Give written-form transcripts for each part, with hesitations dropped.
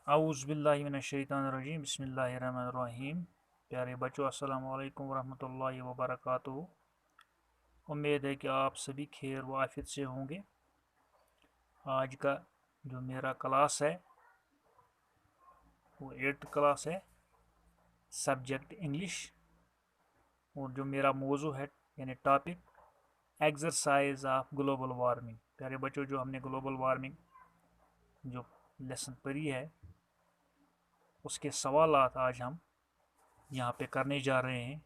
اعوذ باللہ من الشیطان الرجیم بسم اللہ الرحمن الرحیم. پیارے بچوں، السلام علیکم ورحمۃ اللہ وبرکاتہ. امید ہے کہ آپ سبھی خیر و عافیت سے ہوں گے. آج کا جو میرا کلاس ہے وہ 8th کلاس ہے، سبجیکٹ انگلش. اور جو میرا موضوع ہے یعنی topic exercise of global warming. پیارے بچوں، جو ہم نے گلوبل وارمنگ جو لیسن پڑھی ہے اس کے سوالات آج ہم یہاں پہ کرنے جا رہے ہیں.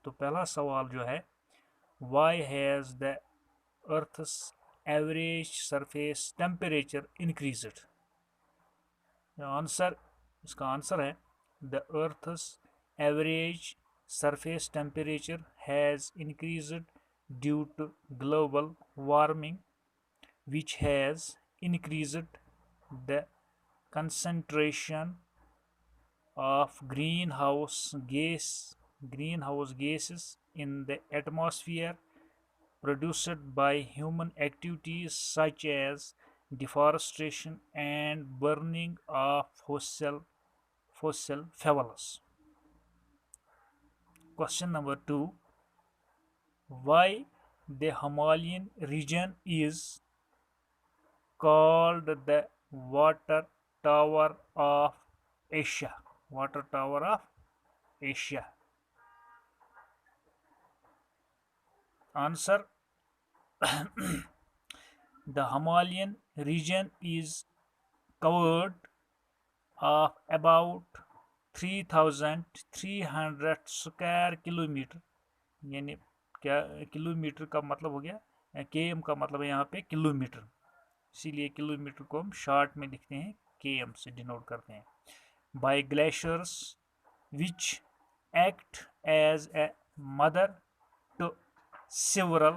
تو پہلا سوال جو ہے، why has the earth's average surface temperature increased. Answer, اس کا آنسر ہے the earth's average surface temperature has increased due to global warming which has increased the concentration of greenhouse gases in the atmosphere produced by human activities such as deforestation and burning of fossil fuels. Question number 2. Why the Himalayan region is called the water tower of Asia? Water tower of Asia. Answer. The Himalayan region is covered of about 3,300 square kilometer. یعنی کیا کلو metre کا مطلب ہو گیا، کے M کا مطلب ہے یہاں پہ کلو میٹر، اسی لیے کلو میٹر کو ہم شارٹ میں لکھتے ہیں، کے ایم سے ڈینوٹ کرتے ہیں. By glaciers which act as a mother to several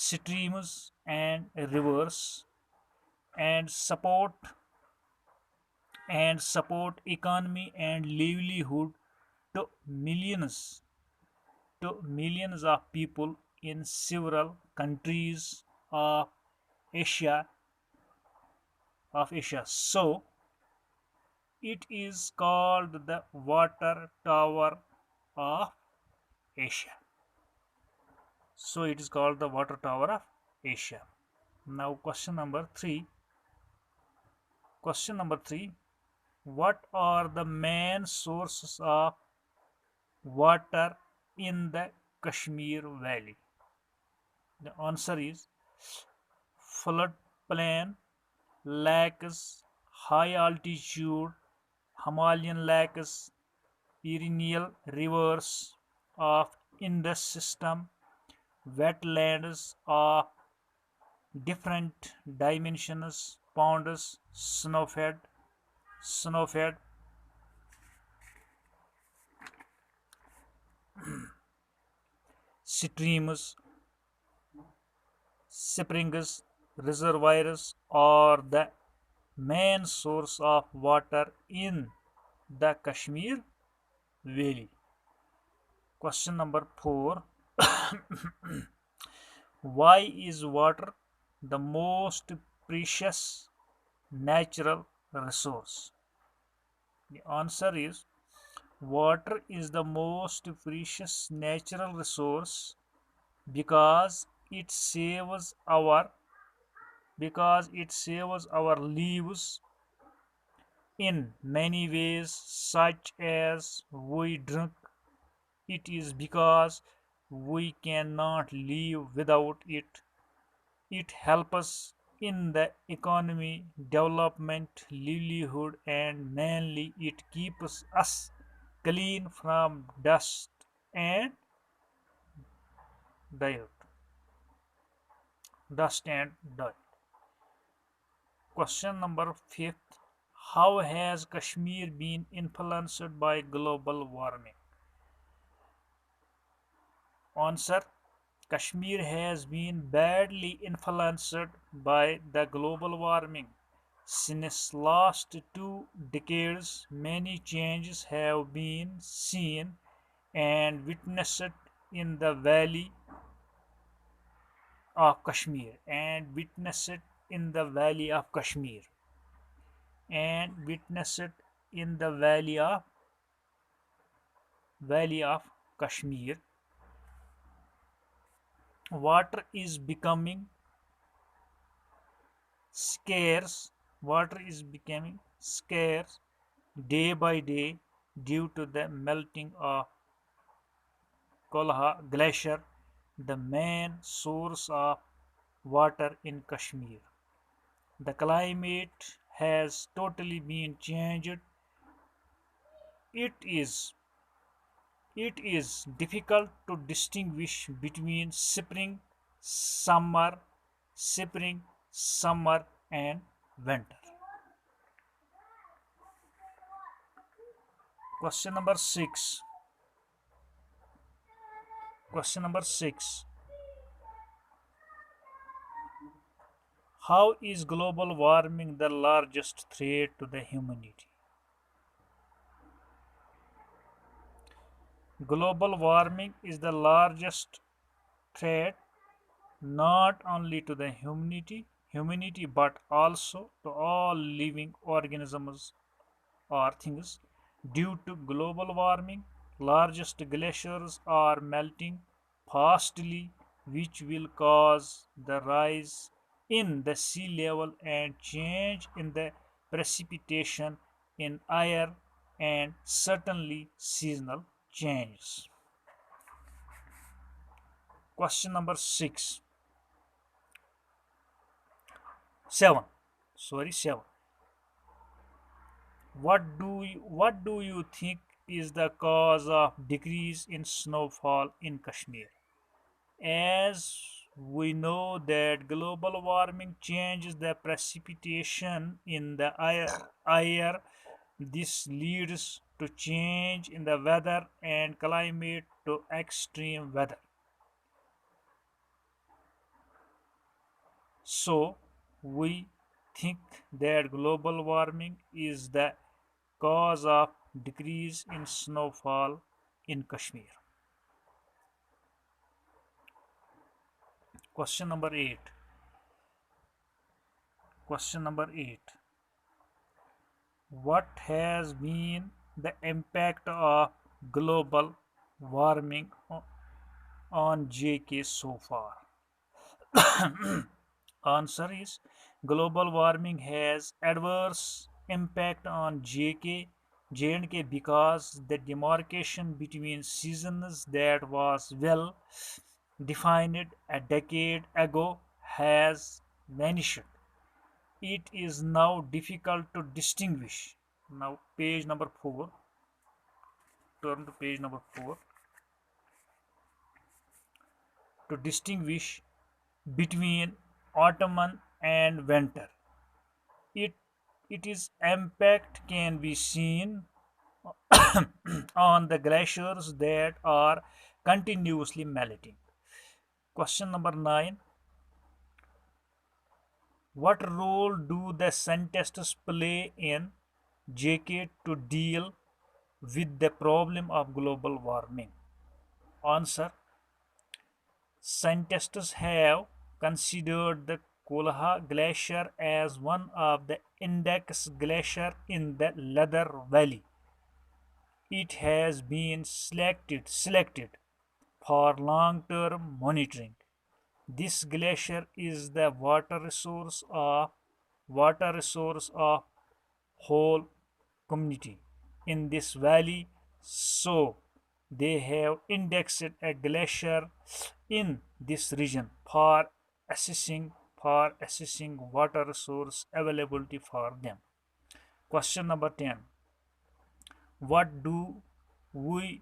streams and rivers and support economy and livelihood to millions of people in several countries of Asia. So it is called the water tower of Asia. Now question number 3. What are the main sources of water in the Kashmir Valley? The answer is floodplain, lakes, high altitude Himalayan lakes, perennial rivers of Indus system, wetlands of different dimensions, ponds, snowfed streams, springs, reservoirs are the main source of water in the Kashmir Valley. Question number 4. Why is water the most precious natural resource? The answer is water is the most precious natural resource because it saves our lives in many ways, such as we drink it is because we cannot live without it. It helps in the economy, development, livelihood, and mainly it keeps us clean from dust and dirt. Question number 5. How has Kashmir been influenced by global warming? Answer. Kashmir has been badly influenced by the global warming. Since last 2 decades, many changes have been seen and witnessed in the Valley of Kashmir. and witnessed it in the Valley of Kashmir. Water is becoming scarce. Water is becoming scarce day by day due to the melting of Kolha Glacier, the main source of water in Kashmir. The climate has totally been changed. It is it is difficult to distinguish between spring, summer and winter. Question number 6. Question number 6. How is global warming the largest threat to the humanity? Global warming is the largest threat not only to the humanity but also to all living organisms or things. Due to global warming, largest glaciers are melting fastly, which will cause the rise in the sea level and change in the precipitation in air and certainly seasonal changes. Question number 6. 7. Sorry, 7. What do you think is the cause of decrease in snowfall in Kashmir? As we know that global warming changes the precipitation in the air. This leads to change in the weather and climate to extreme weather. So we think that global warming is the cause of decrease in snowfall in Kashmir. Question number 8. Question number 8. What has been the impact of global warming on JK so far? Answer is global warming has adverse impact on J&K because the demarcation between seasons that was well defined a decade ago has vanished. It is now difficult to distinguish. Now, page number 4. Turn to page number 4. To distinguish between autumn and winter. It its impact can be seen on the glaciers that are continuously melting. Question number 9. What role do the scientists play in JK to deal with the problem of global warming? Answer. Scientists have considered the Kolha Glacier as one of the index glaciers in the Ladar Valley. It has been selected for long-term monitoring. This glacier is the water resource of whole community in this valley, so they have indexed a glacier in this region for assessing water resource availability for them. Question number 10. What do we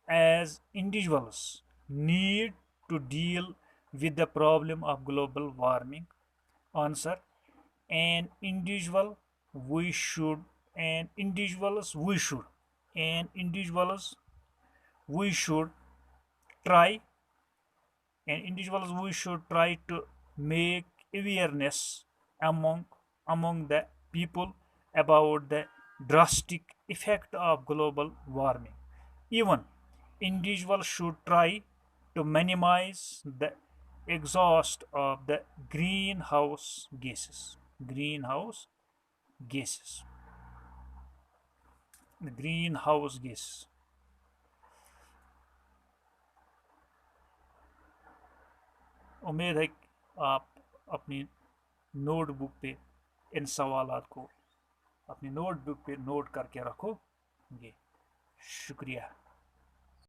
as individuals need to deal with the problem of global warming? Answer. An individual we should and individuals we should try and individuals we should try to make awareness among the people about the drastic effect of global warming. Even individuals should try to minimize the exhaust of the greenhouse gases, the greenhouse gases. امید ہے کہ آپ اپنی note book پہ ان سوالات کو اپنی note book پہ نوٹ کر کے رکھو گے. شکریہ.